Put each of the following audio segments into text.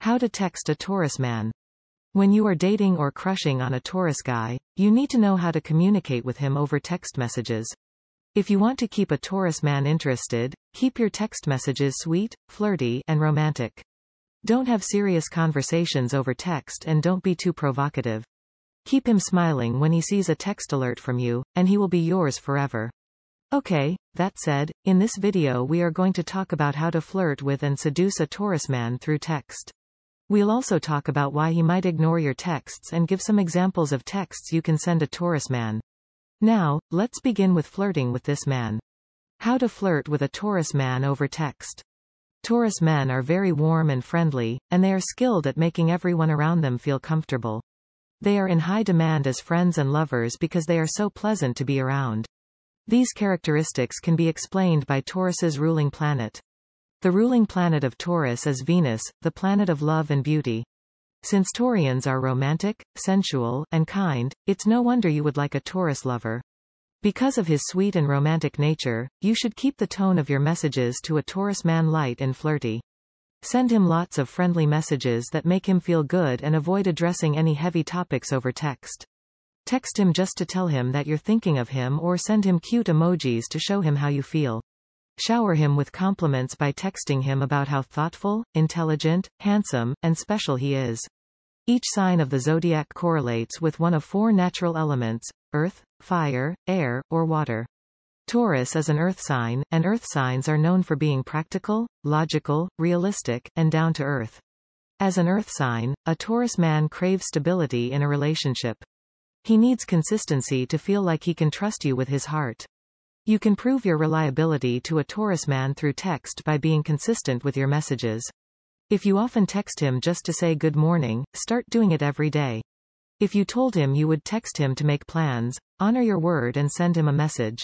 How to text a Taurus man. When you are dating or crushing on a Taurus guy, you need to know how to communicate with him over text messages. If you want to keep a Taurus man interested, keep your text messages sweet, flirty, and romantic. Don't have serious conversations over text and don't be too provocative. Keep him smiling when he sees a text alert from you, and he will be yours forever. Okay, that said, in this video we are going to talk about how to flirt with and seduce a Taurus man through text. We'll also talk about why he might ignore your texts and give some examples of texts you can send a Taurus man. Now, let's begin with flirting with this man. How to flirt with a Taurus man over text. Taurus men are very warm and friendly, and they are skilled at making everyone around them feel comfortable. They are in high demand as friends and lovers because they are so pleasant to be around. These characteristics can be explained by Taurus's ruling planet. The ruling planet of Taurus is Venus, the planet of love and beauty. Since Taurians are romantic, sensual, and kind, it's no wonder you would like a Taurus lover. Because of his sweet and romantic nature, you should keep the tone of your messages to a Taurus man light and flirty. Send him lots of friendly messages that make him feel good and avoid addressing any heavy topics over text. Text him just to tell him that you're thinking of him or send him cute emojis to show him how you feel. Shower him with compliments by texting him about how thoughtful, intelligent, handsome, and special he is. Each sign of the zodiac correlates with one of four natural elements: earth, fire, air, or water. Taurus is an earth sign, and earth signs are known for being practical, logical, realistic, and down to earth. As an earth sign, a Taurus man craves stability in a relationship. He needs consistency to feel like he can trust you with his heart. You can prove your reliability to a Taurus man through text by being consistent with your messages. If you often text him just to say good morning, start doing it every day. If you told him you would text him to make plans, honor your word and send him a message.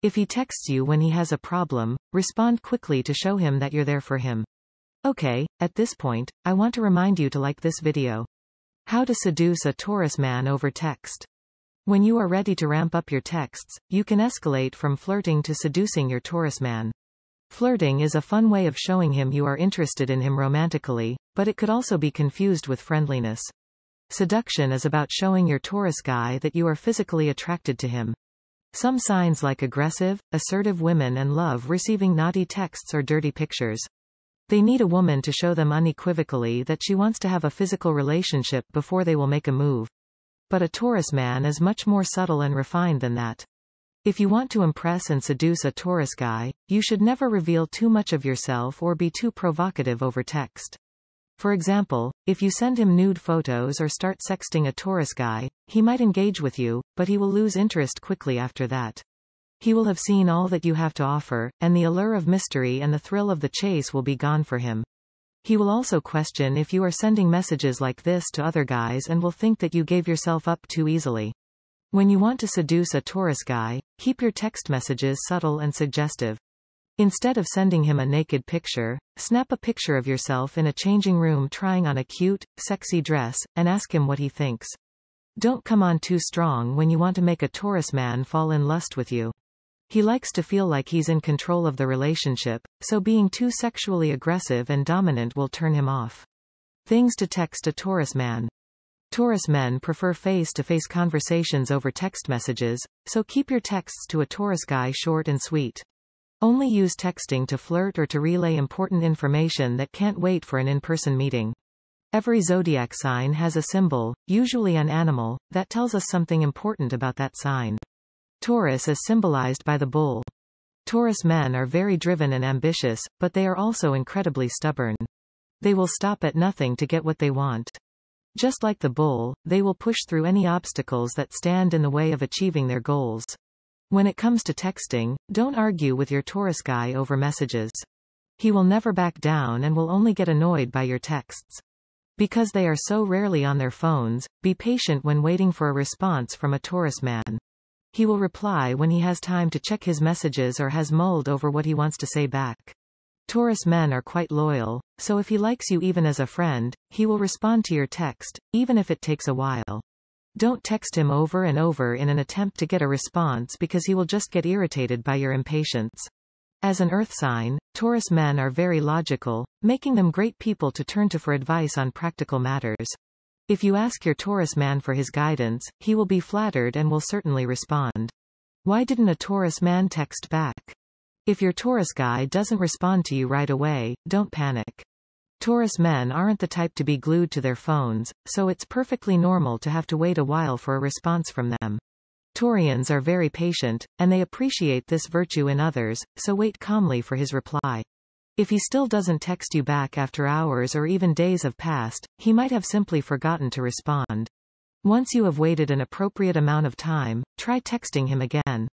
If he texts you when he has a problem, respond quickly to show him that you're there for him. Okay, at this point, I want to remind you to like this video. How to seduce a Taurus man over text. When you are ready to ramp up your texts, you can escalate from flirting to seducing your Taurus man. Flirting is a fun way of showing him you are interested in him romantically, but it could also be confused with friendliness. Seduction is about showing your Taurus guy that you are physically attracted to him. Some signs like aggressive, assertive women and love receiving naughty texts or dirty pictures. They need a woman to show them unequivocally that she wants to have a physical relationship before they will make a move. But a Taurus man is much more subtle and refined than that. If you want to impress and seduce a Taurus guy, you should never reveal too much of yourself or be too provocative over text. For example, if you send him nude photos or start sexting a Taurus guy, he might engage with you, but he will lose interest quickly after that. He will have seen all that you have to offer, and the allure of mystery and the thrill of the chase will be gone for him. He will also question if you are sending messages like this to other guys and will think that you gave yourself up too easily. When you want to seduce a Taurus guy, keep your text messages subtle and suggestive. Instead of sending him a naked picture, snap a picture of yourself in a changing room trying on a cute, sexy dress, and ask him what he thinks. Don't come on too strong when you want to make a Taurus man fall in lust with you. He likes to feel like he's in control of the relationship, so being too sexually aggressive and dominant will turn him off. Things to text a Taurus man. Taurus men prefer face-to-face conversations over text messages, so keep your texts to a Taurus guy short and sweet. Only use texting to flirt or to relay important information that can't wait for an in-person meeting. Every zodiac sign has a symbol, usually an animal, that tells us something important about that sign. Taurus is symbolized by the bull. Taurus men are very driven and ambitious, but they are also incredibly stubborn. They will stop at nothing to get what they want. Just like the bull, they will push through any obstacles that stand in the way of achieving their goals. When it comes to texting, don't argue with your Taurus guy over messages. He will never back down and will only get annoyed by your texts. Because they are so rarely on their phones, be patient when waiting for a response from a Taurus man. He will reply when he has time to check his messages or has mulled over what he wants to say back. Taurus men are quite loyal, so if he likes you even as a friend, he will respond to your text, even if it takes a while. Don't text him over and over in an attempt to get a response because he will just get irritated by your impatience. As an earth sign, Taurus men are very logical, making them great people to turn to for advice on practical matters. If you ask your Taurus man for his guidance, he will be flattered and will certainly respond. Why didn't a Taurus man text back? If your Taurus guy doesn't respond to you right away, don't panic. Taurus men aren't the type to be glued to their phones, so it's perfectly normal to have to wait a while for a response from them. Taurians are very patient, and they appreciate this virtue in others, so wait calmly for his reply. If he still doesn't text you back after hours or even days have passed, he might have simply forgotten to respond. Once you have waited an appropriate amount of time, try texting him again.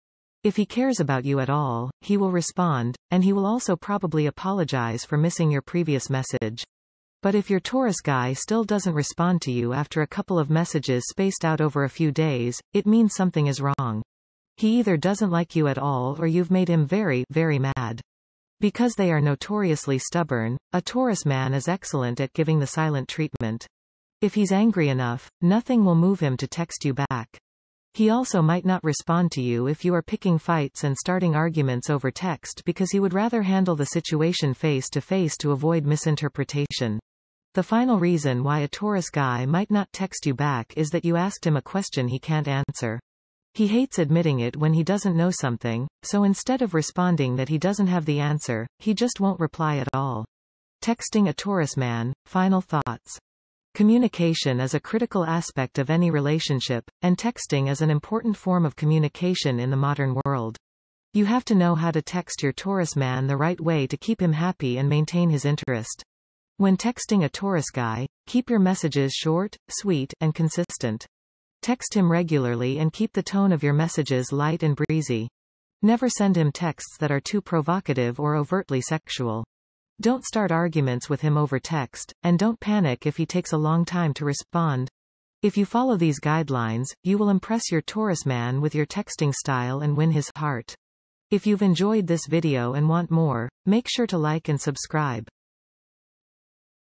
If he cares about you at all, he will respond, and he will also probably apologize for missing your previous message. But if your Taurus guy still doesn't respond to you after a couple of messages spaced out over a few days, it means something is wrong. He either doesn't like you at all or you've made him very, very mad. Because they are notoriously stubborn, a Taurus man is excellent at giving the silent treatment. If he's angry enough, nothing will move him to text you back. He also might not respond to you if you are picking fights and starting arguments over text because he would rather handle the situation face to face to avoid misinterpretation. The final reason why a Taurus guy might not text you back is that you asked him a question he can't answer. He hates admitting it when he doesn't know something, so instead of responding that he doesn't have the answer, he just won't reply at all. Texting a Taurus man. Final thoughts. Communication is a critical aspect of any relationship, and texting is an important form of communication in the modern world. You have to know how to text your Taurus man the right way to keep him happy and maintain his interest. When texting a Taurus guy, keep your messages short, sweet, and consistent. Text him regularly and keep the tone of your messages light and breezy. Never send him texts that are too provocative or overtly sexual. Don't start arguments with him over text, and don't panic if he takes a long time to respond. If you follow these guidelines, you will impress your Taurus man with your texting style and win his heart. If you've enjoyed this video and want more, make sure to like and subscribe.